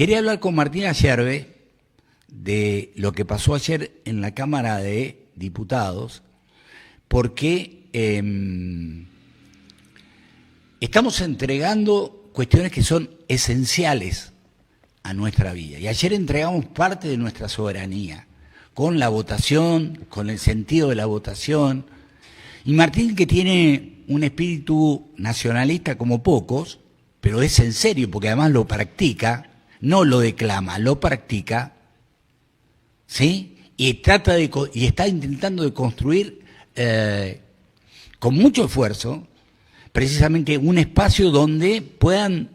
Quería hablar con Martín Ayerbe de lo que pasó ayer en la Cámara de Diputados, porque estamos entregando cuestiones que son esenciales a nuestra vida. Y ayer entregamos parte de nuestra soberanía, con la votación, con el sentido de la votación. Y Martín, que tiene un espíritu nacionalista como pocos, pero es en serio, porque además lo practica, no lo declama, lo practica, ¿sí? Y está intentando de construir con mucho esfuerzo precisamente un espacio donde puedan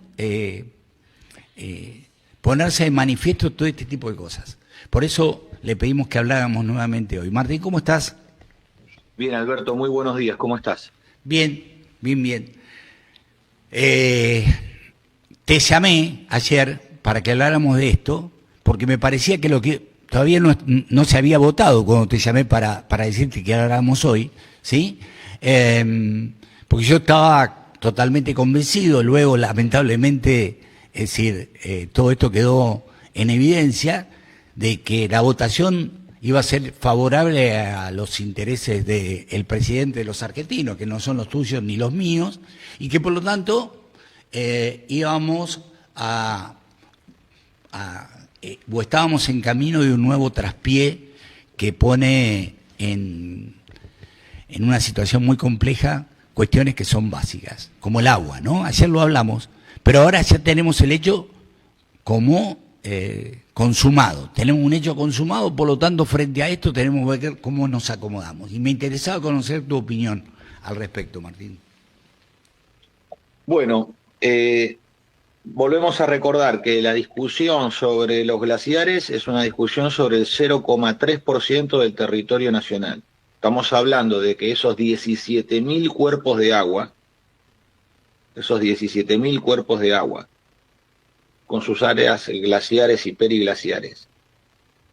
ponerse de manifiesto todo este tipo de cosas. Por eso le pedimos que habláramos nuevamente hoy. Martín, ¿cómo estás? Bien, Alberto, muy buenos días, ¿cómo estás? Bien, bien, bien. Te llamé ayer para que habláramos de esto, porque me parecía que lo que todavía no se había votado cuando te llamé para decirte que habláramos hoy, ¿sí? Porque yo estaba totalmente convencido, luego lamentablemente, es decir, todo esto quedó en evidencia de que la votación iba a ser favorable a los intereses del presidente de los argentinos, que no son los tuyos ni los míos, y que por lo tanto íbamos o estábamos en camino de un nuevo traspié que pone en una situación muy compleja cuestiones que son básicas, como el agua, ¿no? Ayer lo hablamos, pero ahora ya tenemos el hecho como consumado. Tenemos un hecho consumado, por lo tanto, frente a esto tenemos que ver cómo nos acomodamos. Y me interesaba conocer tu opinión al respecto, Martín. Bueno, volvemos a recordar que la discusión sobre los glaciares es una discusión sobre el 0,3% del territorio nacional. Estamos hablando de que esos 17.000 cuerpos de agua, con sus áreas glaciares y periglaciares,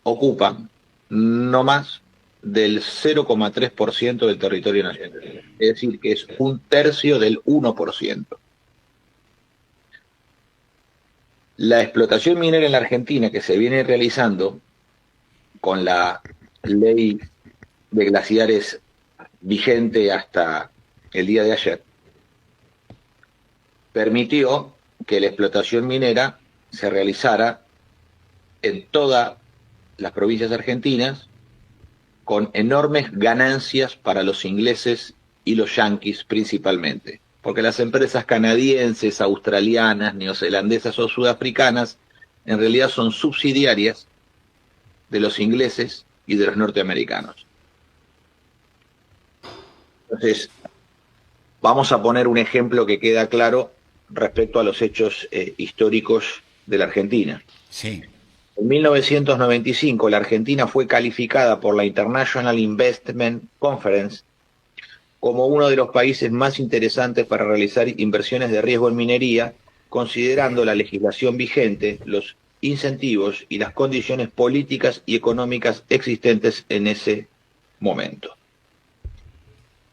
ocupan no más del 0,3% del territorio nacional. Es decir, que es un tercio del 1%. La explotación minera en la Argentina, que se viene realizando con la ley de glaciares vigente hasta el día de ayer, permitió que la explotación minera se realizara en todas las provincias argentinas con enormes ganancias para los ingleses y los yanquis principalmente, porque las empresas canadienses, australianas, neozelandesas o sudafricanas en realidad son subsidiarias de los ingleses y de los norteamericanos. Entonces, vamos a poner un ejemplo que queda claro respecto a los hechos históricos de la Argentina. Sí. En 1995 la Argentina fue calificada por la International Investment Conference como uno de los países más interesantes para realizar inversiones de riesgo en minería, considerando la legislación vigente, los incentivos y las condiciones políticas y económicas existentes en ese momento.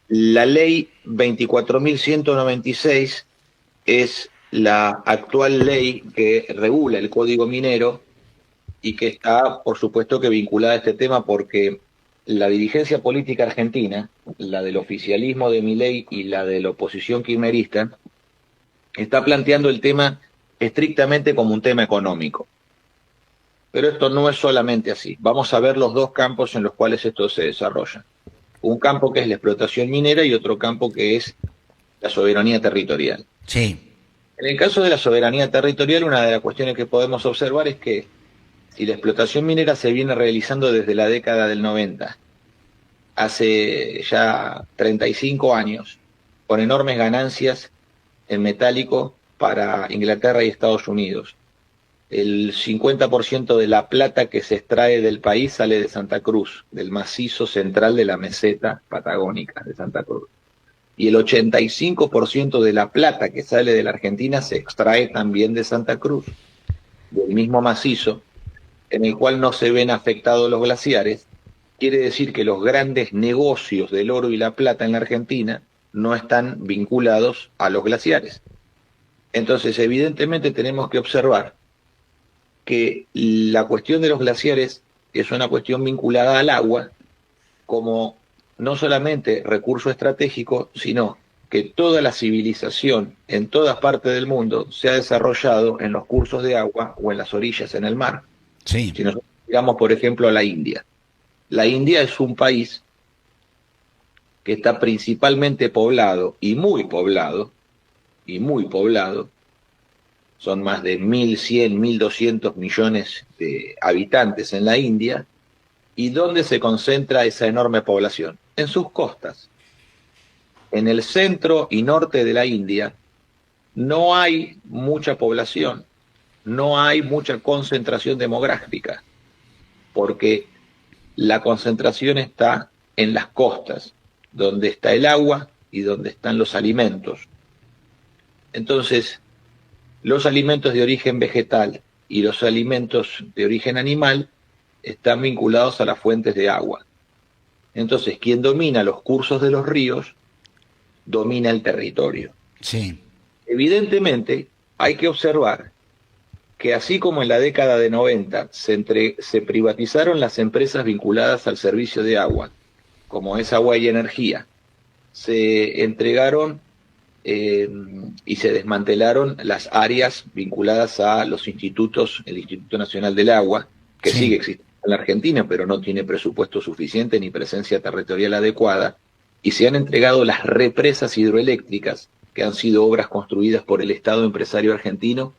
La ley 24.196 es la actual ley que regula el Código Minero y que está, por supuesto, que vinculada a este tema porque la dirigencia política argentina, la del oficialismo de Milei y la de la oposición kirchnerista, está planteando el tema estrictamente como un tema económico. Pero esto no es solamente así. Vamos a ver los dos campos en los cuales esto se desarrolla. Un campo que es la explotación minera y otro campo que es la soberanía territorial. Sí. En el caso de la soberanía territorial, una de las cuestiones que podemos observar es que si la explotación minera se viene realizando desde la década del 90, hace ya 35 años, con enormes ganancias en metálico para Inglaterra y Estados Unidos. El 50% de la plata que se extrae del país sale de Santa Cruz, del macizo central de la meseta patagónica de Santa Cruz. Y el 85% de la plata que sale de la Argentina se extrae también de Santa Cruz, del mismo macizo, en el cual no se ven afectados los glaciares. Quiere decir que los grandes negocios del oro y la plata en la Argentina no están vinculados a los glaciares. Entonces, evidentemente tenemos que observar que la cuestión de los glaciares es una cuestión vinculada al agua como no solamente recurso estratégico, sino que toda la civilización en todas partes del mundo se ha desarrollado en los cursos de agua o en las orillas, en el mar. Sí. Si nosotros miramos, por ejemplo, a la India. La India es un país que está principalmente poblado, y muy poblado, son más de 1.100, 1.200 millones de habitantes en la India. ¿Y dónde se concentra esa enorme población? En sus costas. En el centro y norte de la India no hay mucha población, no hay mucha concentración demográfica, porque la concentración está en las costas, donde está el agua y donde están los alimentos. Entonces, los alimentos de origen vegetal y los alimentos de origen animal están vinculados a las fuentes de agua. Entonces, quien domina los cursos de los ríos, domina el territorio. Sí. Evidentemente, hay que observar que así como en la década de 90 se privatizaron las empresas vinculadas al servicio de agua, como es Agua y Energía, se entregaron y se desmantelaron las áreas vinculadas a los institutos, el Instituto Nacional del Agua, que Sí. sigue existiendo en la Argentina, pero no tiene presupuesto suficiente ni presencia territorial adecuada, y se han entregado las represas hidroeléctricas, que han sido obras construidas por el Estado empresario argentino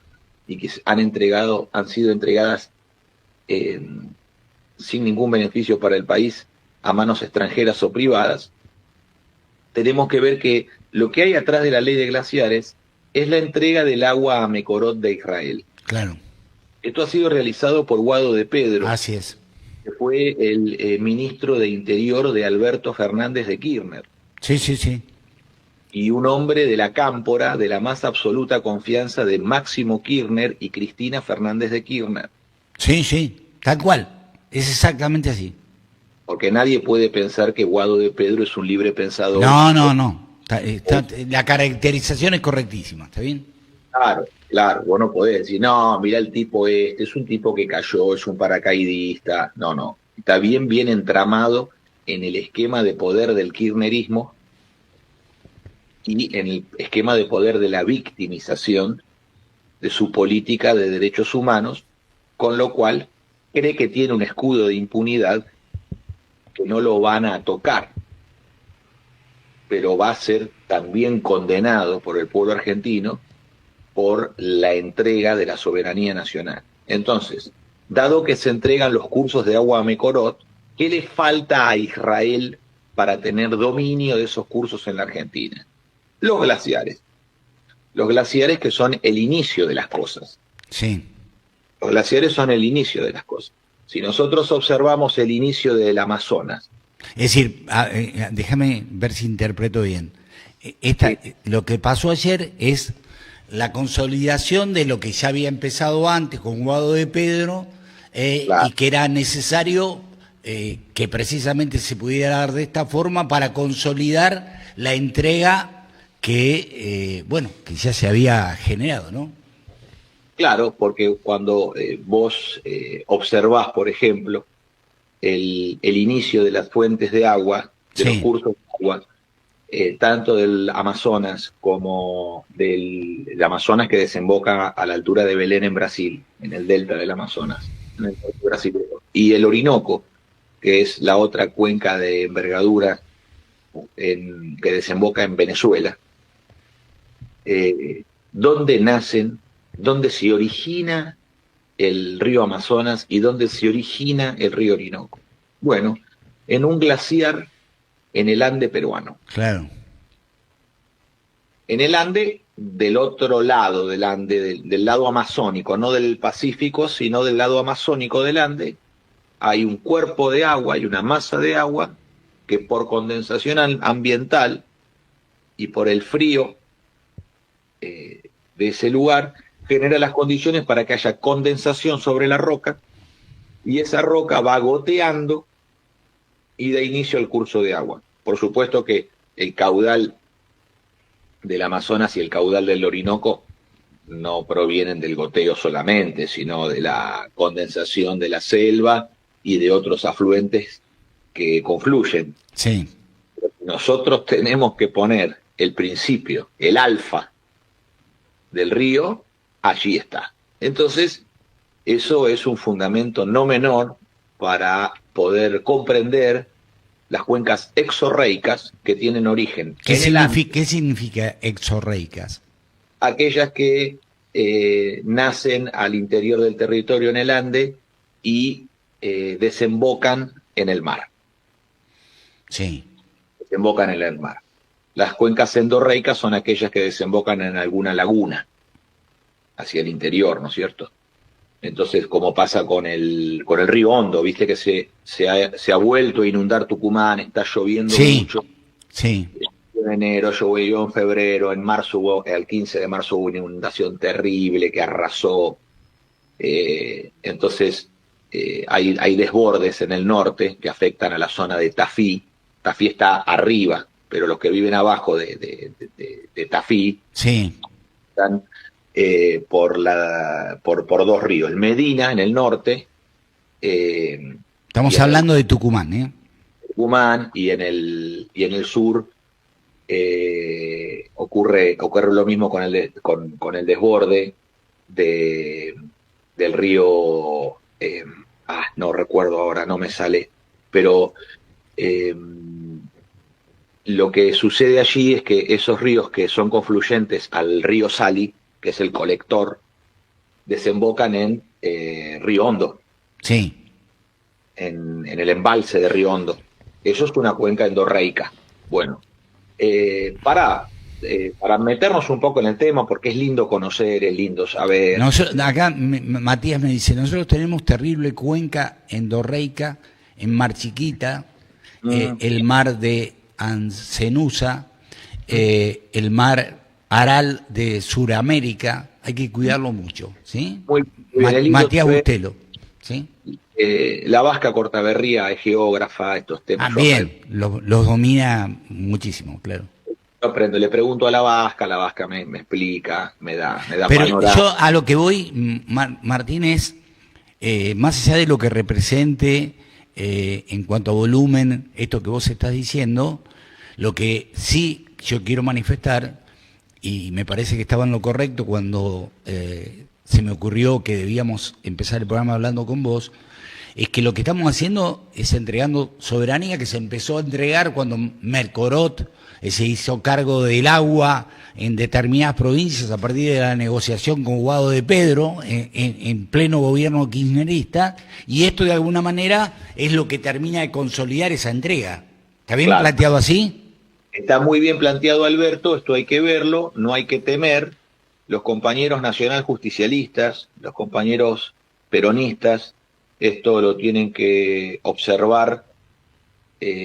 y que han sido entregadas sin ningún beneficio para el país a manos extranjeras o privadas. Tenemos que ver que lo que hay atrás de la ley de glaciares es la entrega del agua a Mekorot de Israel. Claro. Esto ha sido realizado por Guado de Pedro, Así es. que fue el ministro de Interior de Alberto Fernández de Kirchner, Sí, sí, sí. y un hombre de la cámpora, de la más absoluta confianza de Máximo Kirchner y Cristina Fernández de Kirchner, Sí, sí. Tal cual. Es exactamente así. porque nadie puede pensar que Guado de Pedro es un libre pensador. No, no, no. La caracterización es correctísima. ¿Está bien? Claro, claro, vos no podés decir, no, mira el tipo es un tipo que cayó, es un paracaidista. No, no, está bien, bien entramado en el esquema de poder del kirchnerismo y en el esquema de poder de la victimización de su política de derechos humanos, con lo cual cree que tiene un escudo de impunidad que no lo van a tocar, pero va a ser también condenado por el pueblo argentino por la entrega de la soberanía nacional. Entonces, dado que se entregan los cursos de agua a Mekorot, ¿qué le falta a Israel para tener dominio de esos cursos en la Argentina? Los glaciares. Los glaciares que son el inicio de las cosas. Sí. Los glaciares son el inicio de las cosas. Si nosotros observamos el inicio del Amazonas. Es decir, déjame ver si interpreto bien. Sí. Lo que pasó ayer es la consolidación de lo que ya había empezado antes con Guado de Pedro, Claro. y que era necesario que precisamente se pudiera dar de esta forma para consolidar la entrega que, que ya se había generado, ¿no? Claro, porque cuando vos observás, por ejemplo, el inicio de las fuentes de agua, de los Sí. cursos de agua, tanto del Amazonas como del Amazonas que desemboca a la altura de Belén en Brasil, en el delta del Amazonas, en el norte brasileño, y el Orinoco, que es la otra cuenca de envergadura que desemboca en Venezuela, ¿dónde nacen, dónde se origina el río Amazonas y dónde se origina el río Orinoco? Bueno, en un glaciar en el Ande peruano. Claro. En el Ande, del otro lado del Ande, del lado amazónico, no del Pacífico, sino del lado amazónico del Ande, hay un cuerpo de agua, hay una masa de agua que por condensación ambiental y por el frío de ese lugar genera las condiciones para que haya condensación sobre la roca y esa roca va goteando y da inicio al curso de agua. Por supuesto que el caudal del Amazonas y el caudal del Orinoco no provienen del goteo solamente, sino de la condensación de la selva y de otros afluentes que confluyen. Sí. Nosotros tenemos que poner el principio, el alfa del río, allí está. Entonces, eso es un fundamento no menor para poder comprender las cuencas exorreicas que tienen origen ¿Qué en el Ande, ¿Qué significa exorreicas? aquellas que nacen al interior del territorio en el Ande y desembocan en el mar. Sí. Desembocan en el mar. Las cuencas endorreicas son aquellas que desembocan en alguna laguna hacia el interior, ¿no es cierto? Entonces, como pasa con el río Hondo, viste que se ha vuelto a inundar Tucumán, está lloviendo mucho. Sí. En enero llovió, en febrero, en marzo el 15 de marzo hubo una inundación terrible que arrasó. Entonces, hay desbordes en el norte que afectan a la zona de Tafí. Tafí está arriba, pero los que viven abajo de Tafí sí. están por dos ríos. El Medina en el norte. Estamos hablando de Tucumán, ¿eh? Tucumán, y en el sur ocurre lo mismo con el desborde del río, no recuerdo ahora, no me sale, pero lo que sucede allí es que esos ríos que son confluyentes al río Sali, que es el colector, desembocan en Río Hondo. Sí. En el embalse de Río Hondo. Eso es una cuenca endorreica. Bueno, para meternos un poco en el tema, porque es lindo conocer, es lindo saber. Acá Matías me dice, nosotros tenemos terrible cuenca endorreica en Mar Chiquita, el mar de Ancenusa, el mar Aral de Sudamérica, hay que cuidarlo mucho, ¿sí? Muy bien, Matías Bustelo, ¿sí? La Vasca Cortaberría es geógrafa, estos temas. Bien, los domina muchísimo, claro. Yo aprendo, le pregunto a la Vasca me explica, me da Pero panorama. yo a lo que voy, Martín, es, más allá de lo que represente en cuanto a volumen, esto que vos estás diciendo, lo que sí yo quiero manifestar, y me parece que estaba en lo correcto cuando se me ocurrió que debíamos empezar el programa hablando con vos, es que lo que estamos haciendo es entregando soberanía que se empezó a entregar cuando Mercorot se hizo cargo del agua en determinadas provincias a partir de la negociación con Guado de Pedro en pleno gobierno kirchnerista, y esto de alguna manera es lo que termina de consolidar esa entrega. ¿Está bien planteado así? Está muy bien planteado, Alberto, esto hay que verlo, no hay que temer. Los compañeros nacional justicialistas, los compañeros peronistas, esto lo tienen que observar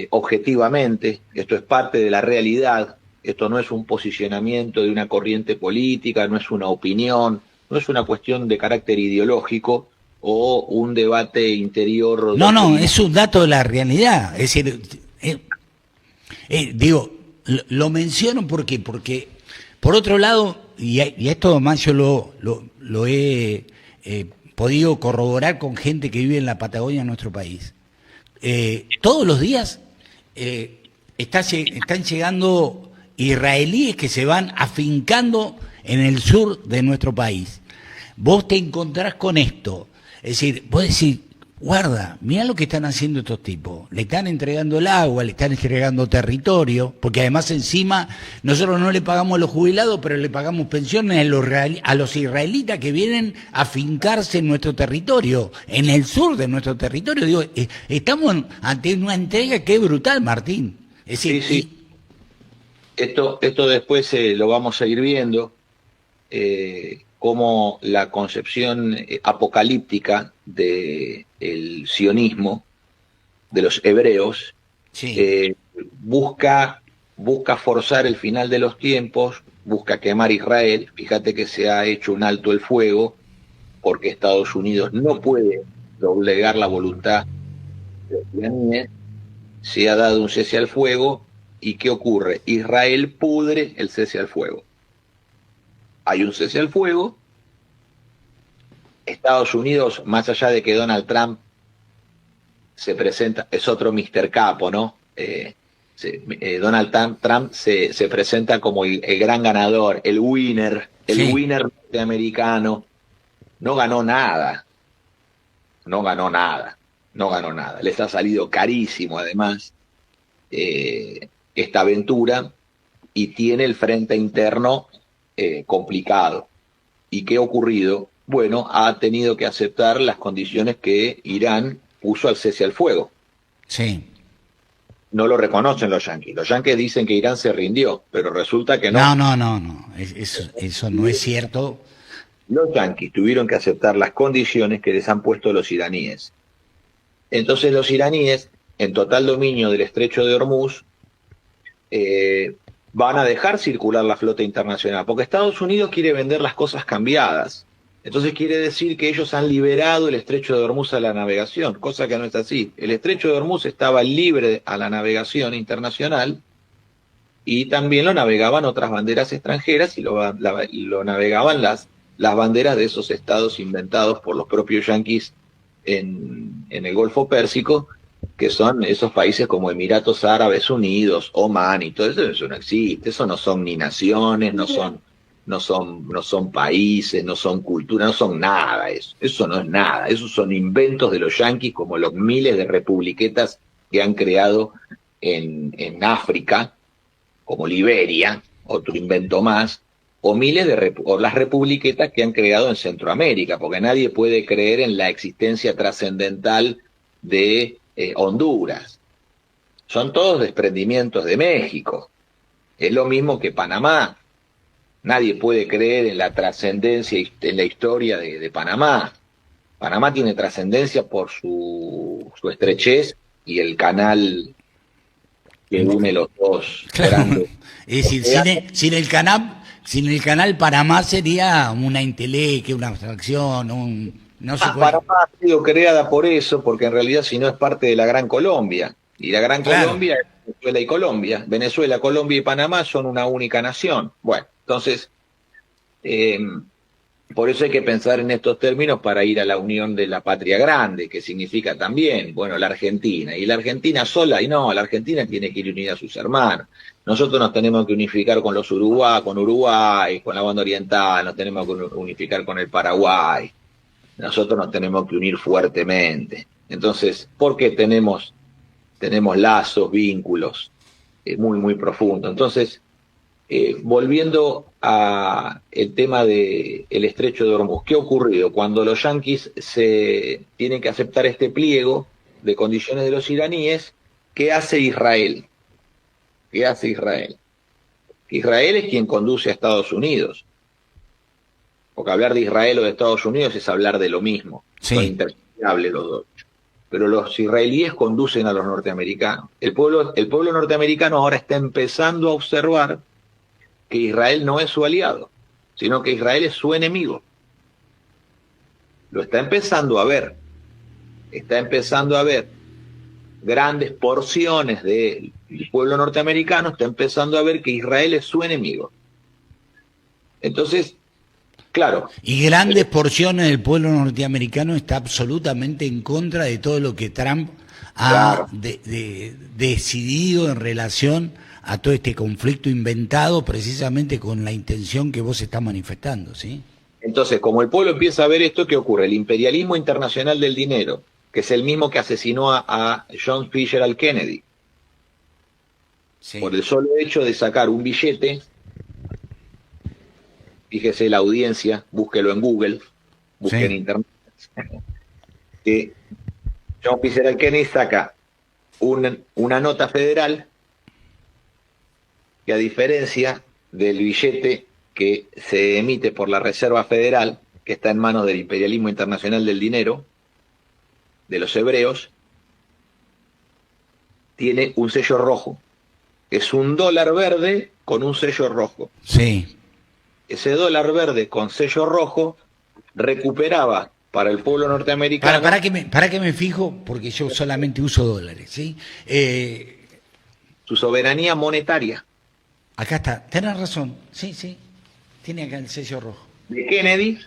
objetivamente, esto es parte de la realidad, esto no es un posicionamiento de una corriente política, no es una opinión, no es una cuestión de carácter ideológico o un debate interior. No, es un dato de la realidad. Es decir, digo, lo menciono porque por otro lado, y esto más yo lo he podido corroborar con gente que vive en la Patagonia, en nuestro país. Todos los días están llegando israelíes que se van afincando en el sur de nuestro país. Vos te encontrás con esto, es decir, vos decís, guarda, mirá lo que están haciendo estos tipos, le están entregando el agua, le están entregando territorio, porque además encima nosotros no le pagamos a los jubilados, pero le pagamos pensiones a los israelitas que vienen a fincarse en nuestro territorio, en el sur de nuestro territorio. Digo, estamos ante una entrega que es brutal, Martín. Es decir, sí. Esto después lo vamos a ir viendo, cómo la concepción apocalíptica del sionismo, de los hebreos, sí. busca forzar el final de los tiempos, busca quemar Israel. Fíjate que se ha hecho un alto el fuego, porque Estados Unidos no puede doblegar la voluntad de los iraníes. Se ha dado un cese al fuego, ¿y qué ocurre? Israel pudre el cese al fuego. hay un cese al fuego. Estados Unidos, más allá de que Donald Trump se presenta, es otro Mr. Capo, ¿no? Donald Trump se presenta como el gran ganador, el Sí. winner norteamericano. No ganó nada, no ganó nada, no ganó nada. Les ha salido carísimo, además, esta aventura, y tiene el frente interno complicado. ¿Y qué ha ocurrido? Bueno, ha tenido que aceptar las condiciones que Irán puso al cese al fuego. Sí. No lo reconocen los yanquis. Los yanquis dicen que Irán se rindió, pero resulta que No, no. no, no, no. Eso no es cierto. Los yanquis tuvieron que aceptar las condiciones que les han puesto los iraníes. Entonces los iraníes, en total dominio del estrecho de Hormuz, van a dejar circular la flota internacional, porque Estados Unidos quiere vender las cosas cambiadas. Entonces quiere decir que ellos han liberado el estrecho de Hormuz a la navegación, cosa que no es así. El estrecho de Hormuz estaba libre a la navegación internacional y también lo navegaban otras banderas extranjeras y lo navegaban las banderas de esos estados inventados por los propios yanquis en el Golfo Pérsico, que son esos países como Emiratos Árabes Unidos, Omán y todo eso. Eso no existe, eso no son ni naciones, no son países, no son culturas, no son nada eso no es nada, esos son inventos de los yanquis, como los miles de republiquetas que han creado en África, como Liberia, otro invento más, o o las republiquetas que han creado en Centroamérica, porque nadie puede creer en la existencia trascendental de Honduras. Son todos desprendimientos de México. Es lo mismo que Panamá. Nadie puede creer en la trascendencia, en la historia de Panamá. Panamá tiene trascendencia por su estrechez y el canal que une los dos Claro. grandes. Es decir, sin el canal Panamá sería una entelequia, una abstracción, no se puede. Panamá ha sido creada por eso, porque en realidad si no es parte de la Gran Colombia. Y la Gran Claro. Colombia es Venezuela y Colombia. Venezuela, Colombia y Panamá son una única nación. Bueno, entonces, por eso hay que pensar en estos términos para ir a la unión de la patria grande, que significa también, bueno, la Argentina. Y la Argentina sola, y no, la Argentina tiene que ir unida a sus hermanos. Nosotros nos tenemos que unificar con los con Uruguay, con la banda oriental, nos tenemos que unificar con el Paraguay. Nosotros nos tenemos que unir fuertemente. Entonces, porque tenemos lazos, vínculos muy, muy profundos. Entonces, volviendo a el tema del estrecho de Hormuz, ¿qué ha ocurrido? Cuando los yanquis se tienen que aceptar este pliego de condiciones de los iraníes, ¿qué hace Israel? ¿Qué hace Israel? Israel es quien conduce a Estados Unidos. Porque hablar de Israel o de Estados Unidos es hablar de lo mismo. Sí. Son intercambiables los dos. Pero los israelíes conducen a los norteamericanos. El pueblo norteamericano ahora está empezando a observar que Israel no es su aliado, sino que Israel es su enemigo. Lo está empezando a ver. Está empezando a ver grandes porciones del pueblo norteamericano, está empezando a ver que Israel es su enemigo. Entonces, claro. Y grandes porciones del pueblo norteamericano está absolutamente en contra de todo lo que Trump ha decidido en relación a todo este conflicto inventado precisamente con la intención que vos estás manifestando, ¿sí? Entonces, como el pueblo empieza a ver esto, ¿qué ocurre? El imperialismo internacional del dinero, que es el mismo que asesinó a John Fitzgerald Kennedy, Sí. por el solo hecho de sacar un billete. Fíjese la audiencia, búsquelo en Google, busque en internet, que John Fitzgerald Kennedy saca una nota federal que, a diferencia del billete que se emite por la Reserva Federal, que está en manos del imperialismo internacional del dinero, de los hebreos, tiene un sello rojo. Es un dólar verde con un sello rojo. Sí. Ese dólar verde con sello rojo recuperaba para el pueblo norteamericano. Para que me fijo, porque yo solamente uso dólares, ¿sí? Su soberanía monetaria. Acá está, tenés razón, sí, sí. tiene acá el sello rojo. De Kennedy,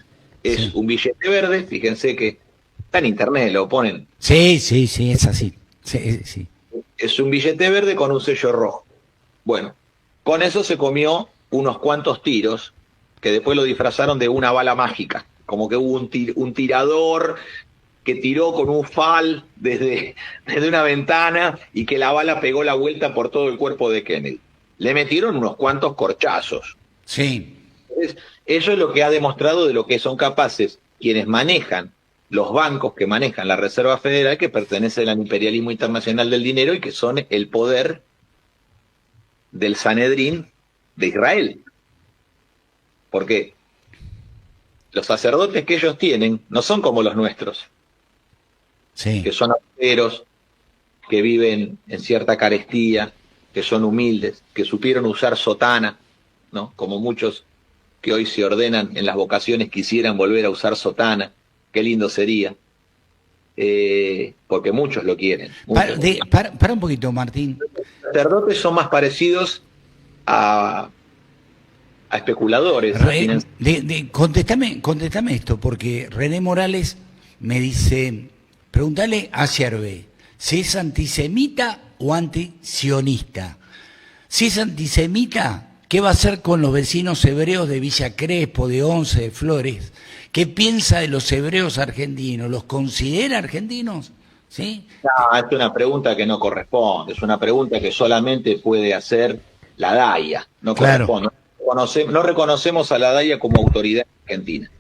es un billete verde, fíjense que está en internet, lo ponen. Sí, es así. Sí. Es un billete verde con un sello rojo. Bueno, con eso se comió unos cuantos tiros, que después lo disfrazaron de una bala mágica, como que hubo un tirador que tiró con un fal desde una ventana y que la bala pegó la vuelta por todo el cuerpo de Kennedy. Le metieron unos cuantos corchazos. Sí. Entonces, eso es lo que ha demostrado de lo que son capaces quienes manejan los bancos que manejan la Reserva Federal, que pertenecen al imperialismo internacional del dinero y que son el poder del Sanedrín de Israel. Porque los sacerdotes que ellos tienen no son como los nuestros, que son austeros, que viven en cierta carestía, que son humildes, que supieron usar sotana, ¿no? Como muchos que hoy se ordenan en las vocaciones quisieran volver a usar sotana. Qué lindo sería, porque muchos lo quieren. Para un poquito, Martín. Los sacerdotes son más parecidos a especuladores. Contestame esto, porque René Morales me dice, pregúntale a Sherbe si es antisemita o antisionista. Si es antisemita, ¿qué va a hacer con los vecinos hebreos de Villa Crespo, de Once, de Flores? ¿Qué piensa de los hebreos argentinos? ¿Los considera argentinos? ¿Sí? No, es una pregunta que no corresponde, es una pregunta que solamente puede hacer la DAIA, no corresponde. No reconocemos a la DAIA como autoridad argentina.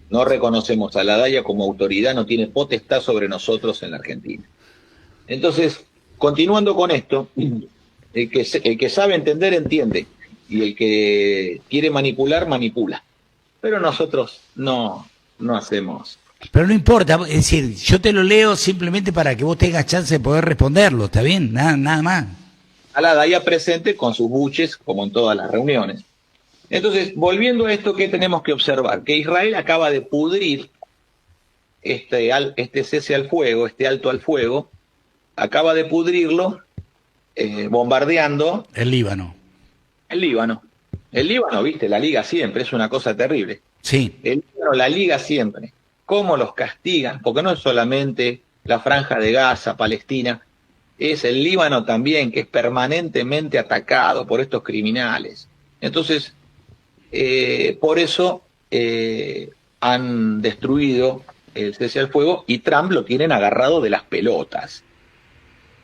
No reconocemos a la DAIA como autoridad, no tiene potestad sobre nosotros en la Argentina. Entonces, continuando con esto, el que sabe entender, entiende, y el que quiere manipular, manipula. Pero nosotros no hacemos. Pero no importa, es decir, yo te lo leo simplemente para que vos tengas chance de poder responderlo, ¿está bien? Nada más. A la DAIA presente con sus buches, como en todas las reuniones. Entonces, volviendo a esto, ¿qué tenemos que observar? Que Israel acaba de pudrir este cese al fuego, este alto al fuego, acaba de pudrirlo bombardeando el Líbano. El Líbano, viste, la liga siempre, es una cosa terrible. Sí. El Líbano la liga siempre. ¿Cómo los castigan? Porque no es solamente la franja de Gaza, Palestina, es el Líbano también, que es permanentemente atacado por estos criminales. Entonces, por eso han destruido el cese al fuego y Trump lo tienen agarrado de las pelotas.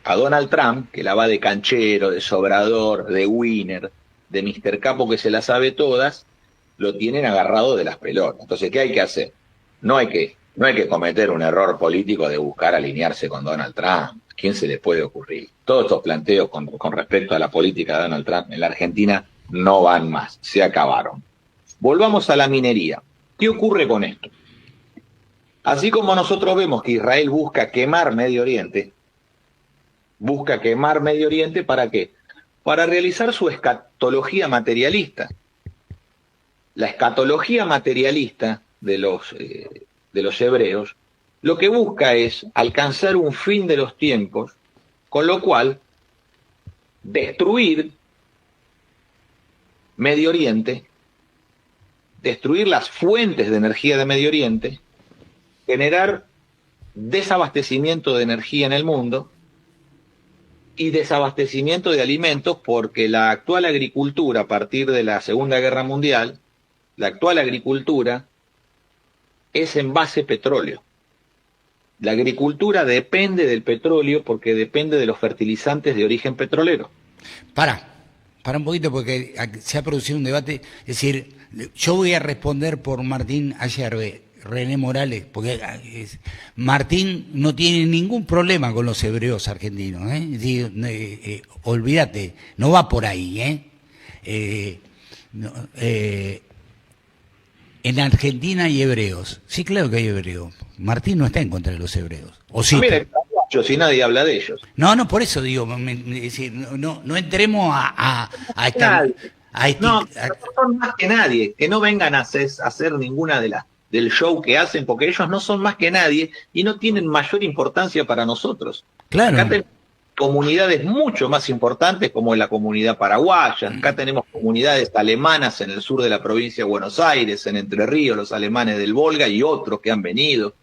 A Donald Trump, que la va de canchero, de sobrador, de winner, de Mr. Capo que se la sabe todas, lo tienen agarrado de las pelotas. Entonces, ¿qué hay que hacer? No hay que cometer un error político de buscar alinearse con Donald Trump. ¿Quién se le puede ocurrir? Todos estos planteos con respecto a la política de Donald Trump en la Argentina no van más, se acabaron. Volvamos a la minería. ¿Qué ocurre con esto? Así como nosotros vemos que Israel busca quemar Medio Oriente, ¿para qué? Para realizar su escatología materialista. La escatología materialista de los hebreos lo que busca es alcanzar un fin de los tiempos, con lo cual destruir Medio Oriente, destruir las fuentes de energía de Medio Oriente, generar desabastecimiento de energía en el mundo y desabastecimiento de alimentos, porque la actual agricultura, a partir de la Segunda Guerra Mundial, la actual agricultura es en base petróleo. La agricultura depende del petróleo porque depende de los fertilizantes de origen petrolero. Para un poquito porque se ha producido un debate. Es decir, yo voy a responder por Martín Ayerbe, René Morales, porque Martín no tiene ningún problema con los hebreos argentinos. Es decir, olvídate, no va por ahí. En Argentina hay hebreos. Sí, claro que hay hebreos. Martín no está en contra de los hebreos. ¿O sí? Mire, si nadie habla de ellos. No, por eso digo, decir, no entremos a no son más que nadie, que no vengan a hacer ninguna del show que hacen, porque ellos no son más que nadie y no tienen mayor importancia para nosotros. Claro. comunidades mucho más importantes como la comunidad paraguaya. Acá tenemos comunidades alemanas en el sur de la provincia de Buenos Aires, en Entre Ríos, los alemanes del Volga y otros que han venido.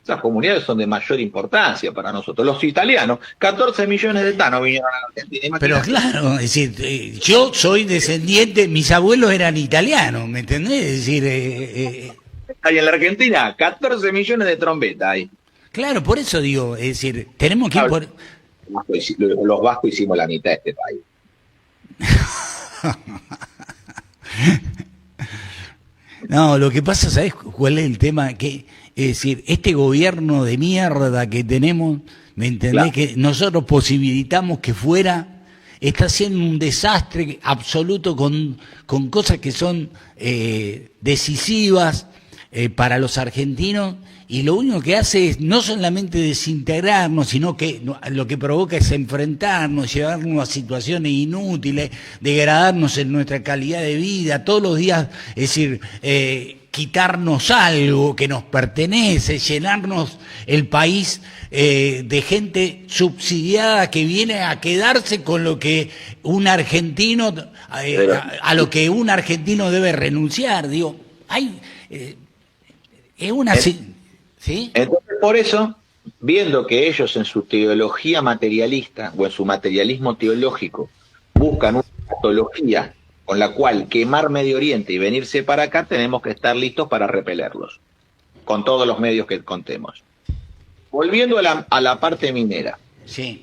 Esas comunidades son de mayor importancia para nosotros. Los italianos, 14 millones de tanos vinieron a la Argentina. Pero claro, es decir, yo soy descendiente, mis abuelos eran italianos, ¿me entendés? Es decir, Hay en la Argentina 14 millones de trombetas ahí. claro, por eso digo, es decir, tenemos que ir por... Los vascos hicimos la mitad de este país. No, lo que pasa, ¿sabes cuál es el tema? Que, es decir, este gobierno de mierda que tenemos, ¿me entendés? Claro. Que nosotros posibilitamos que fuera, está haciendo un desastre absoluto con cosas que son decisivas para los argentinos, y lo único que hace es no solamente desintegrarnos, sino que lo que provoca es enfrentarnos, llevarnos a situaciones inútiles, degradarnos en nuestra calidad de vida, todos los días, es decir, quitarnos algo que nos pertenece, llenarnos el país de gente subsidiada que viene a quedarse con lo que un argentino, a lo que un argentino debe renunciar. Digo, hay... es una... ¿Sí? Entonces, por eso, viendo que ellos en su teología materialista o en su materialismo teológico buscan una patología con la cual quemar Medio Oriente y venirse para acá, tenemos que estar listos para repelerlos, con todos los medios que contemos. Volviendo a la parte minera. Sí.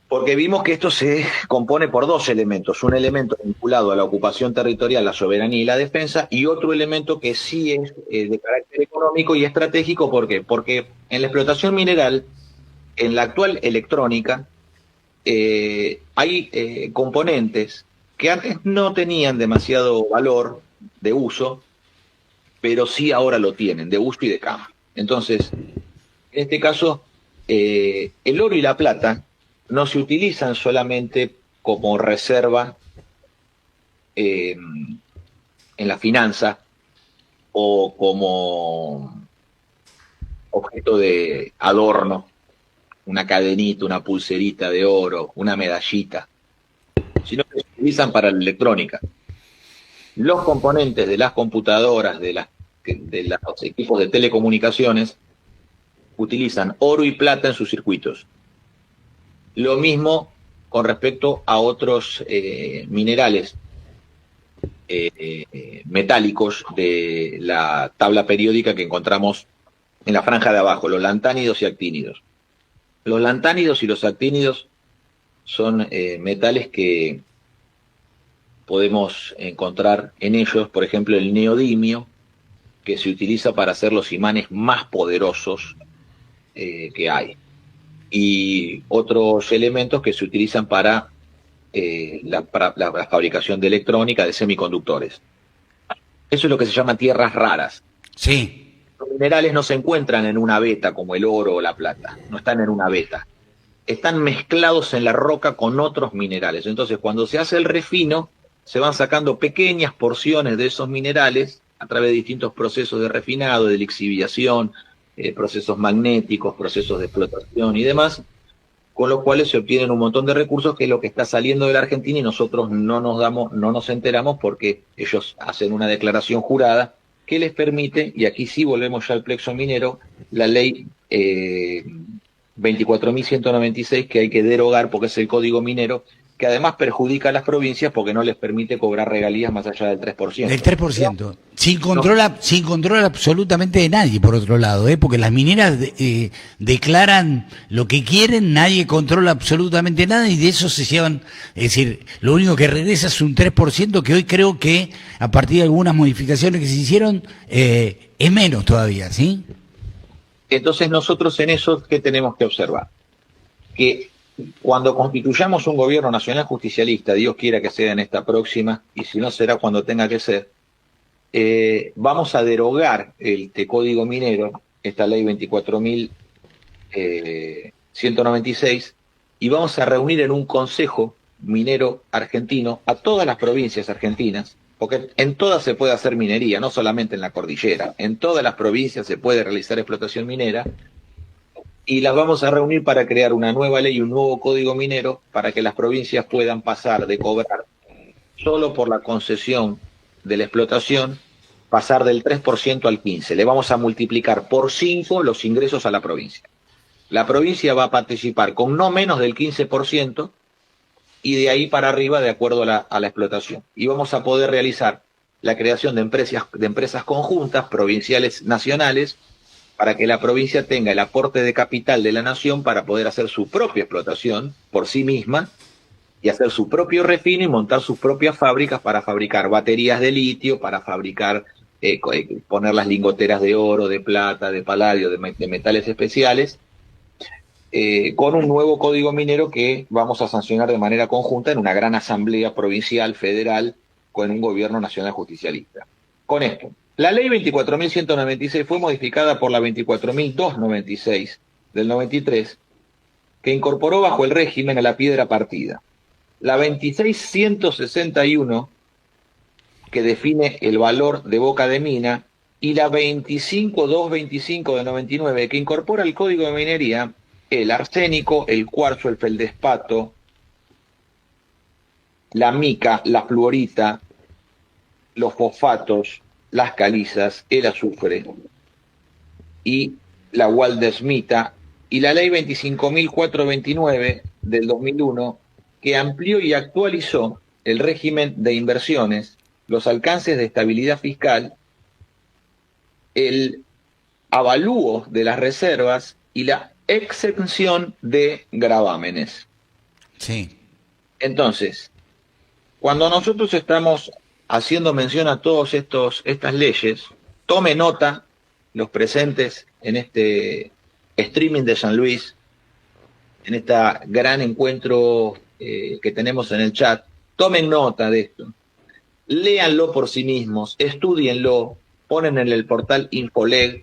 Porque vimos que esto se compone por dos elementos. Un elemento vinculado a la ocupación territorial, la soberanía y la defensa, y otro elemento que sí es de carácter económico y estratégico. ¿Por qué? Porque en la explotación mineral, en la actual electrónica, hay componentes que antes no tenían demasiado valor de uso, pero sí ahora lo tienen, de uso y de cambio. Entonces, en este caso, el oro y la plata no se utilizan solamente como reserva en la finanza o como objeto de adorno, una cadenita, una pulserita de oro, una medallita, sino que se utilizan para la electrónica. Los componentes de las computadoras, de los equipos de telecomunicaciones, utilizan oro y plata en sus circuitos. Lo mismo con respecto a otros minerales metálicos de la tabla periódica que encontramos en la franja de abajo, los lantánidos y actínidos. Los lantánidos y los actínidos son metales que podemos encontrar en ellos, por ejemplo, el neodimio, que se utiliza para hacer los imanes más poderosos que hay. Y otros elementos que se utilizan para la fabricación de electrónica, de semiconductores. Eso es lo que se llama tierras raras. Sí. Los minerales no se encuentran en una veta como el oro o la plata, no están en una veta. Están mezclados en la roca con otros minerales. Entonces, cuando se hace el refino, se van sacando pequeñas porciones de esos minerales a través de distintos procesos de refinado, de lixiviación, procesos magnéticos, procesos de explotación y demás, con los cuales se obtienen un montón de recursos, que es lo que está saliendo de la Argentina, y nosotros no nos enteramos porque ellos hacen una declaración jurada que les permite, y aquí sí volvemos ya al plexo minero, la ley 24.196, que hay que derogar porque es el código minero, que además perjudica a las provincias porque no les permite cobrar regalías más allá del 3%. Del 3%. Sin control absolutamente de nadie, por otro lado, porque las mineras declaran lo que quieren, nadie controla absolutamente nada, y de eso se llevan, es decir, lo único que regresa es un 3%, que hoy creo que, a partir de algunas modificaciones que se hicieron, es menos todavía, ¿sí? Entonces nosotros en eso, ¿qué tenemos que observar? Que cuando constituyamos un gobierno nacional justicialista, Dios quiera que sea en esta próxima, y si no será cuando tenga que ser, vamos a derogar este código minero, esta ley 24.196, y vamos a reunir en un consejo minero argentino a todas las provincias argentinas, porque en todas se puede hacer minería, no solamente en la cordillera, en todas las provincias se puede realizar explotación minera, y las vamos a reunir para crear una nueva ley, un nuevo código minero, para que las provincias puedan pasar de cobrar solo por la concesión de la explotación, pasar del 3% al 15%. Le vamos a multiplicar por 5 los ingresos a la provincia. La provincia va a participar con no menos del 15% y de ahí para arriba de acuerdo a la explotación. Y vamos a poder realizar la creación de empresas conjuntas, provinciales, nacionales, para que la provincia tenga el aporte de capital de la nación para poder hacer su propia explotación por sí misma y hacer su propio refino y montar sus propias fábricas para fabricar baterías de litio, para fabricar, poner las lingoteras de oro, de plata, de paladio, de metales especiales, con un nuevo código minero que vamos a sancionar de manera conjunta en una gran asamblea provincial, federal, con un gobierno nacional justicialista. Con esto, la ley 24.196 fue modificada por la 24.296 del 93, que incorporó bajo el régimen a la piedra partida. La 26.161, que define el valor de boca de mina, y la 25.225 del 99, que incorpora al Código de Minería el arsénico, el cuarzo, el feldespato, la mica, la fluorita, los fosfatos, las calizas, el azufre y la waldesmita, y la ley 25.429 del 2001, que amplió y actualizó el régimen de inversiones, los alcances de estabilidad fiscal, el avalúo de las reservas y la exención de gravámenes. Sí. Entonces, cuando nosotros estamos haciendo mención a todas estas leyes, tome nota los presentes en este streaming de San Luis, en este gran encuentro que tenemos en el chat, tomen nota de esto, léanlo por sí mismos, estudienlo, ponen en el portal Infoleg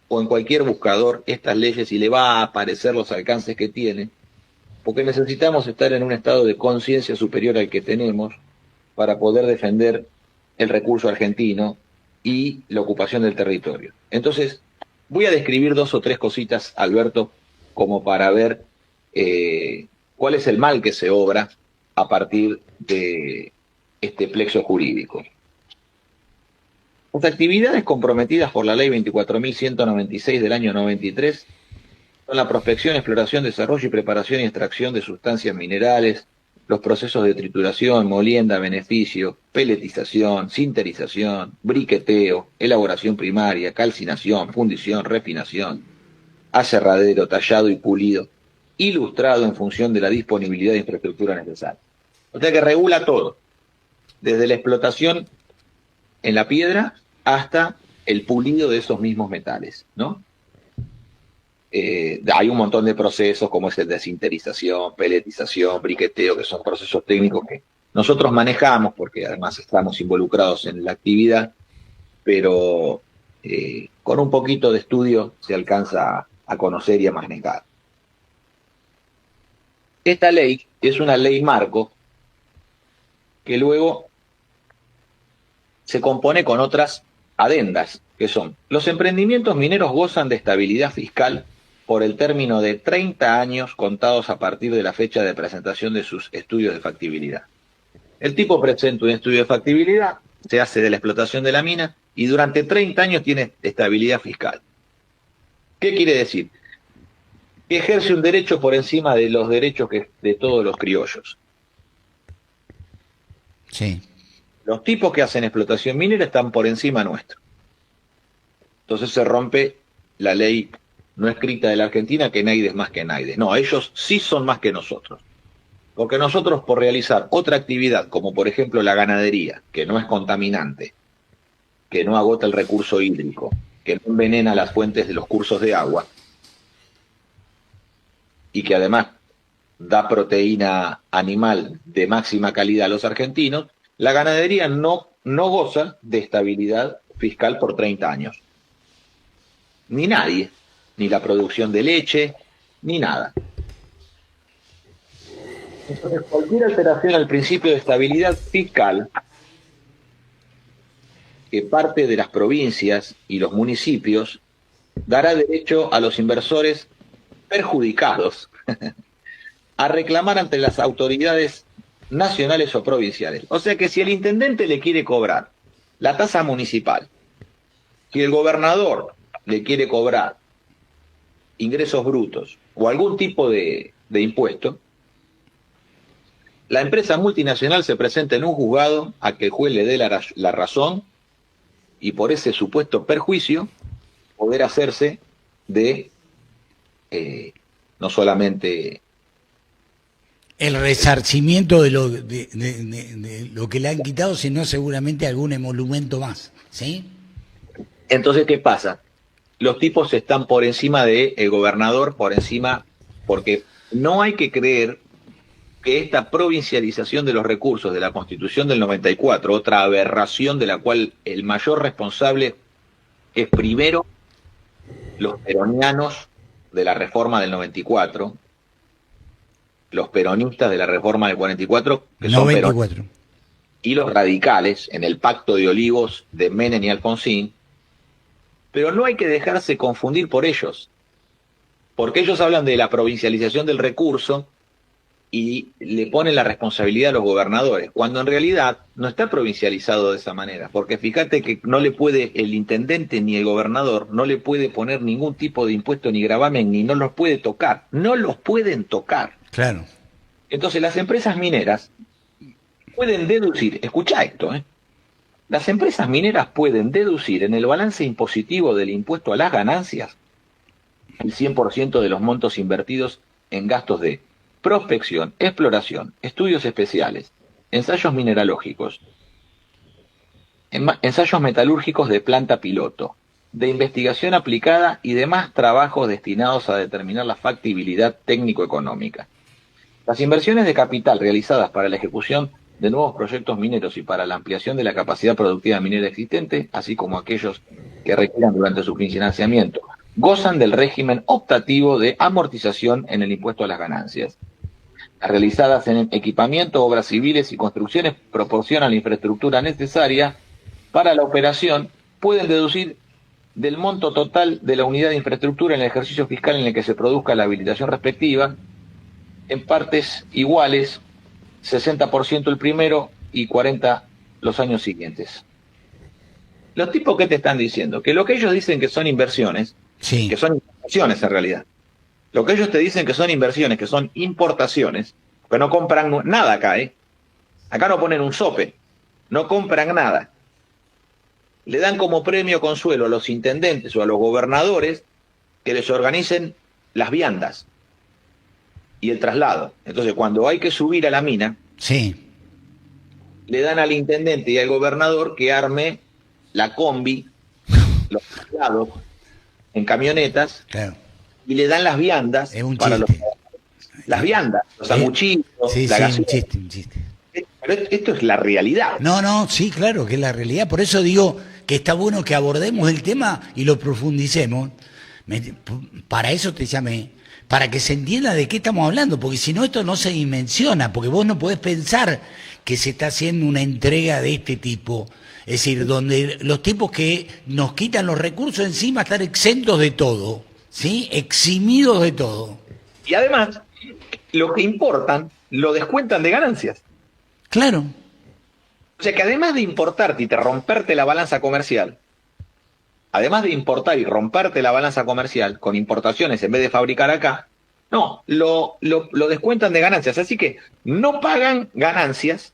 o en cualquier buscador estas leyes y le va a aparecer los alcances que tienen, porque necesitamos estar en un estado de conciencia superior al que tenemos para poder defender el recurso argentino y la ocupación del territorio. Entonces, voy a describir 2 o 3 cositas, Alberto, como para ver cuál es el mal que se obra a partir de este plexo jurídico. Las actividades comprometidas por la ley 24.196 del año 93 son la prospección, exploración, desarrollo y preparación y extracción de sustancias minerales, los procesos de trituración, molienda, beneficio, peletización, sinterización, briqueteo, elaboración primaria, calcinación, fundición, refinación, aserradero, tallado y pulido, ilustrado en función de la disponibilidad de infraestructura necesaria. O sea que regula todo, desde la explotación en la piedra hasta el pulido de esos mismos metales, ¿no? Hay un montón de procesos como es el de sinterización, peletización, briqueteo, que son procesos técnicos que nosotros manejamos porque además estamos involucrados en la actividad, pero con un poquito de estudio se alcanza a conocer y a manejar. Esta ley es una ley marco que luego se compone con otras adendas, que son: los emprendimientos mineros gozan de estabilidad fiscal por el término de 30 años contados a partir de la fecha de presentación de sus estudios de factibilidad. El tipo presenta un estudio de factibilidad, se hace de la explotación de la mina y durante 30 años tiene estabilidad fiscal. ¿Qué quiere decir? Que ejerce un derecho por encima de los derechos de todos los criollos. Sí. Los tipos que hacen explotación minera están por encima nuestro. Entonces se rompe la ley no escrita de la Argentina, que nadie es más que nadie. No, ellos sí son más que nosotros. Porque nosotros, por realizar otra actividad, como por ejemplo la ganadería, que no es contaminante, que no agota el recurso hídrico, que no envenena las fuentes de los cursos de agua, y que además da proteína animal de máxima calidad a los argentinos, la ganadería no goza de estabilidad fiscal por 30 años. Ni nadie, ni la producción de leche, ni nada. Entonces, cualquier alteración al principio de estabilidad fiscal que parte de las provincias y los municipios dará derecho a los inversores perjudicados a reclamar ante las autoridades nacionales o provinciales. O sea que si el intendente le quiere cobrar la tasa municipal, si el gobernador le quiere cobrar ingresos brutos o algún tipo de impuesto, la empresa multinacional se presenta en un juzgado a que el juez le dé la razón y por ese supuesto perjuicio poder hacerse de no solamente el resarcimiento de lo que le han quitado, sino seguramente algún emolumento más, ¿sí? Entonces, ¿qué pasa? Los tipos están por encima del gobernador, por encima, porque no hay que creer que esta provincialización de los recursos de la Constitución del 94, otra aberración de la cual el mayor responsable es primero los peronianos de la reforma del 94, los peronistas de la reforma del 44, que 94. son y los radicales en el Pacto de Olivos de Menem y Alfonsín, pero no hay que dejarse confundir por ellos, porque ellos hablan de la provincialización del recurso y le ponen la responsabilidad a los gobernadores, cuando en realidad no está provincializado de esa manera, porque fíjate que no le puede el intendente ni el gobernador, no le puede poner ningún tipo de impuesto ni gravamen, ni no los puede tocar, no los pueden tocar. Claro. Entonces las empresas mineras pueden deducir, escuchá esto, las empresas mineras pueden deducir en el balance impositivo del impuesto a las ganancias el 100% de los montos invertidos en gastos de prospección, exploración, estudios especiales, ensayos mineralógicos, ensayos metalúrgicos de planta piloto, de investigación aplicada y demás trabajos destinados a determinar la factibilidad técnico-económica. Las inversiones de capital realizadas para la ejecución de nuevos proyectos mineros y para la ampliación de la capacidad productiva minera existente, así como aquellos que requieran durante su financiamiento, gozan del régimen optativo de amortización en el impuesto a las ganancias. Las realizadas en equipamiento, obras civiles y construcciones proporcionan la infraestructura necesaria para la operación, pueden deducir del monto total de la unidad de infraestructura en el ejercicio fiscal en el que se produzca la habilitación respectiva, en partes iguales, 60% el primero y 40% los años siguientes. Los tipos que te están diciendo, que lo que ellos dicen que son inversiones, Sí. que son inversiones en realidad, lo que ellos te dicen que son inversiones, que son importaciones, que no compran nada acá, acá no ponen un sope, no compran nada. Le dan como premio consuelo a los intendentes o a los gobernadores que les organicen las viandas y el traslado. Entonces, cuando hay que subir a la mina, Sí. le dan al intendente y al gobernador que arme la combi, los traslados en camionetas, Claro. y le dan las viandas Es un para chiste. las viandas, los sanguchitos, Sí, la sí, gaseosa. un chiste. Pero esto es la realidad. No, sí, claro que es la realidad. Por eso digo que está bueno que abordemos el tema y lo profundicemos. Para eso te llamé, para que se entienda de qué estamos hablando, porque si no esto no se dimensiona, porque vos no podés pensar que se está haciendo una entrega de este tipo. Es decir, donde los tipos que nos quitan los recursos encima están exentos de todo, ¿sí? Eximidos de todo. Y además, lo que importan, lo descuentan de ganancias. Claro. O sea que además de importarte y te romperte la balanza comercial, además de importar y romperte la balanza comercial con importaciones en vez de fabricar acá, no, lo descuentan de ganancias. Así que no pagan ganancias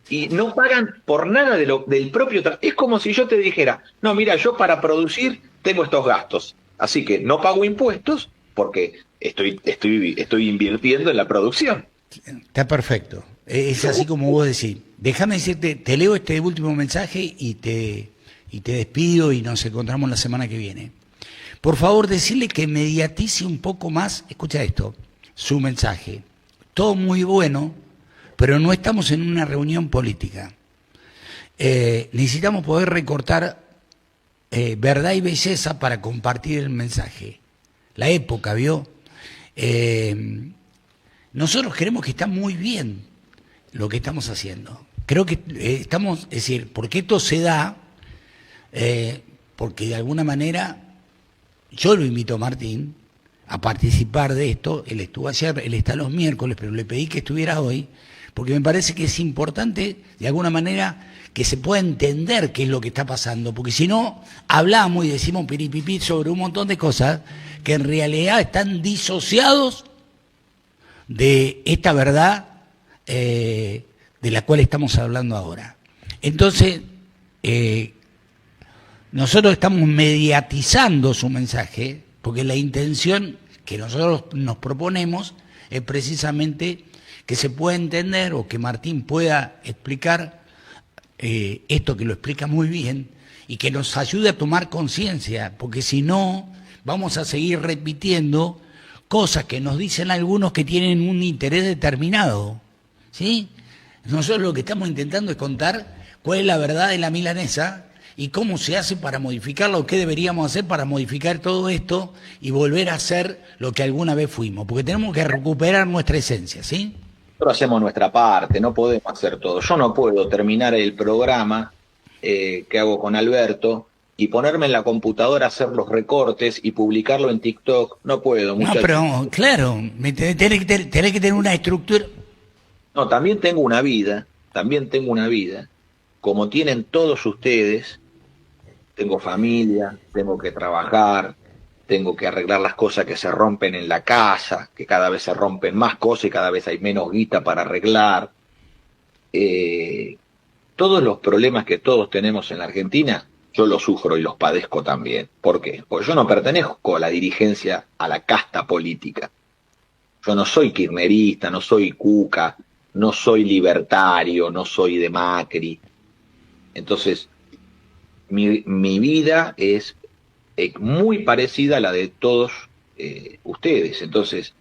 y no pagan por nada del propio trabajo. Es como si yo te dijera, no, mira, yo para producir tengo estos gastos, así que no pago impuestos porque estoy invirtiendo en la producción. Está perfecto. Es así como vos decís. Déjame decirte, te leo este último mensaje y te despido y nos encontramos la semana que viene. Por favor, decirle que mediatice un poco más, escucha esto, su mensaje. Todo muy bueno, pero no estamos en una reunión política. Necesitamos poder recortar verdad y belleza para compartir el mensaje. La época, ¿vio? Nosotros creemos que está muy bien lo que estamos haciendo. Creo que estamos, es decir, porque esto se da, porque de alguna manera yo lo invito a Martín a participar de esto. Él estuvo ayer, él está los miércoles, pero le pedí que estuviera hoy, porque me parece que es importante, de alguna manera, que se pueda entender qué es lo que está pasando, porque si no, hablamos y decimos piripipí sobre un montón de cosas que en realidad están disociados de esta verdad de la cual estamos hablando ahora. Entonces, nosotros estamos mediatizando su mensaje, porque la intención que nosotros nos proponemos es precisamente que se pueda entender o que Martín pueda explicar esto, que lo explica muy bien, y que nos ayude a tomar conciencia, porque si no, vamos a seguir repitiendo cosas que nos dicen algunos que tienen un interés determinado, ¿sí? Nosotros lo que estamos intentando es contar cuál es la verdad de la milanesa y cómo se hace para modificarlo, o qué deberíamos hacer para modificar todo esto y volver a ser lo que alguna vez fuimos, porque tenemos que recuperar nuestra esencia, ¿sí? Nosotros hacemos nuestra parte, no podemos hacer todo. Yo no puedo terminar el programa que hago con Alberto y ponerme en la computadora a hacer los recortes y publicarlo en TikTok. No puedo, muchachos. No, pero claro, tenés que tener una estructura. No, también tengo una vida, como tienen todos ustedes. Tengo familia, tengo que trabajar, tengo que arreglar las cosas que se rompen en la casa, que cada vez se rompen más cosas y cada vez hay menos guita para arreglar. Todos los problemas que todos tenemos en la Argentina, yo los sufro y los padezco también. ¿Por qué? Porque yo no pertenezco a la dirigencia, a la casta política. Yo no soy kirchnerista, no soy Cuca, no soy libertario, no soy de Macri. Entonces, mi vida es muy parecida a la de todos ustedes. Entonces,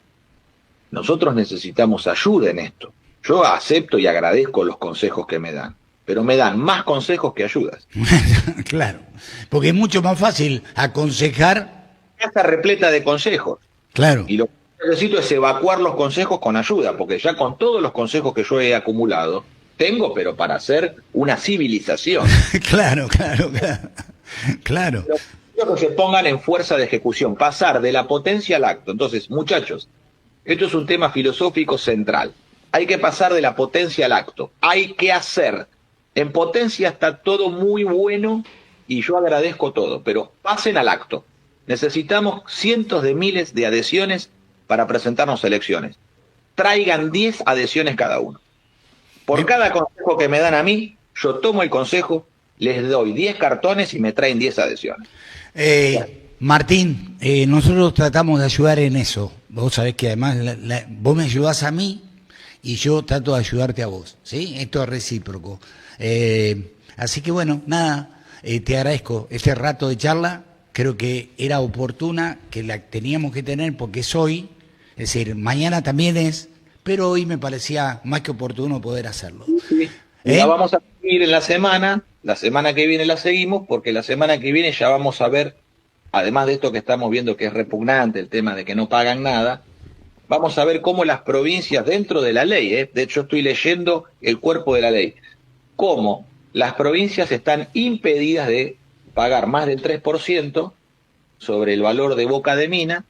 nosotros necesitamos ayuda en esto. Yo acepto y agradezco los consejos que me dan, pero me dan más consejos que ayudas. Claro, porque es mucho más fácil aconsejar. Está repleta de consejos. Claro. Y lo que necesito es evacuar los consejos con ayuda, porque ya con todos los consejos que yo he acumulado, tengo, pero para hacer una civilización. Claro. Claro. Pero que se pongan en fuerza de ejecución, pasar de la potencia al acto. Entonces, muchachos, esto es un tema filosófico central. Hay que pasar de la potencia al acto. Hay que hacer. En potencia está todo muy bueno y yo agradezco todo, pero pasen al acto. Necesitamos cientos de miles de adhesiones para presentarnos a elecciones. Traigan 10 adhesiones cada uno. Por cada consejo que me dan a mí, yo tomo el consejo, les doy 10 cartones y me traen 10 adhesiones. Martín, nosotros tratamos de ayudar en eso. Vos sabés que además vos me ayudás a mí y yo trato de ayudarte a vos, ¿sí? Esto es recíproco. Así que bueno, nada, te agradezco este rato de charla. Creo que era oportuna, que la teníamos que tener porque es hoy, es decir, mañana también es, pero hoy me parecía más que oportuno poder hacerlo. Sí. La vamos a seguir en la semana que viene la seguimos, porque la semana que viene ya vamos a ver, además de esto que estamos viendo que es repugnante, el tema de que no pagan nada, vamos a ver cómo las provincias dentro de la ley, de hecho estoy leyendo el cuerpo de la ley, cómo las provincias están impedidas de pagar más del 3% sobre el valor de boca de mina,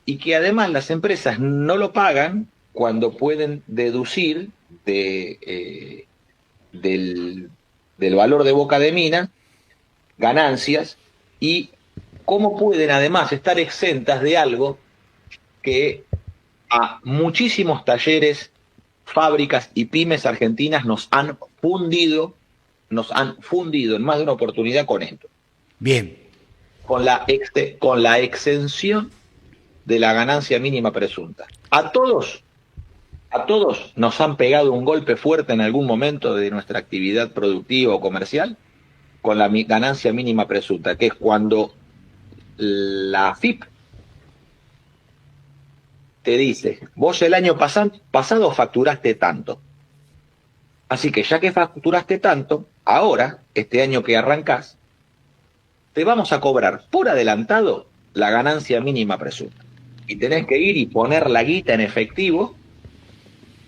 y que además las empresas no lo pagan cuando pueden deducir del valor de boca de mina ganancias, y cómo pueden además estar exentas de algo que a muchísimos talleres, fábricas y pymes argentinas nos han fundido en más de una oportunidad con esto. Bien. Con la exención de la ganancia mínima presunta. A todos nos han pegado un golpe fuerte en algún momento de nuestra actividad productiva o comercial con la ganancia mínima presunta, que es cuando la AFIP te dice, vos el año pasado facturaste tanto, así que ya que facturaste tanto, ahora, este año que arrancás, te vamos a cobrar por adelantado la ganancia mínima presunta. Y tenés que ir y poner la guita en efectivo,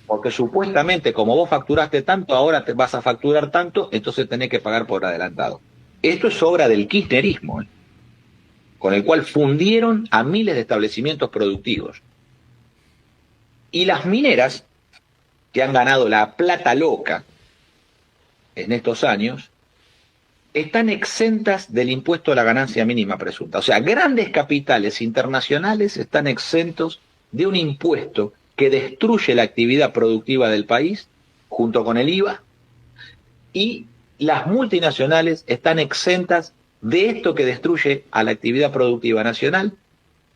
porque supuestamente como vos facturaste tanto, ahora te vas a facturar tanto, entonces tenés que pagar por adelantado. Esto es obra del kirchnerismo. con el cual fundieron a miles de establecimientos productivos. Y las mineras, que han ganado la plata loca en estos años, están exentas del impuesto a la ganancia mínima presunta. O sea, grandes capitales internacionales están exentos de un impuesto que destruye la actividad productiva del país, junto con el IVA, y las multinacionales están exentas de esto que destruye a la actividad productiva nacional.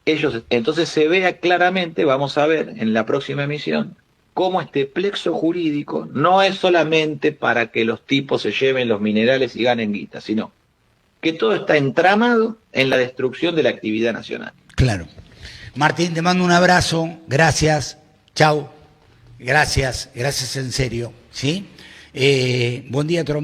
Entonces se vea claramente, vamos a ver en la próxima emisión, cómo este plexo jurídico no es solamente para que los tipos se lleven los minerales y ganen guita, sino que todo está entramado en la destrucción de la actividad nacional. Claro. Martín, te mando un abrazo, gracias, chau, gracias en serio, ¿sí? Buen día, Tromba.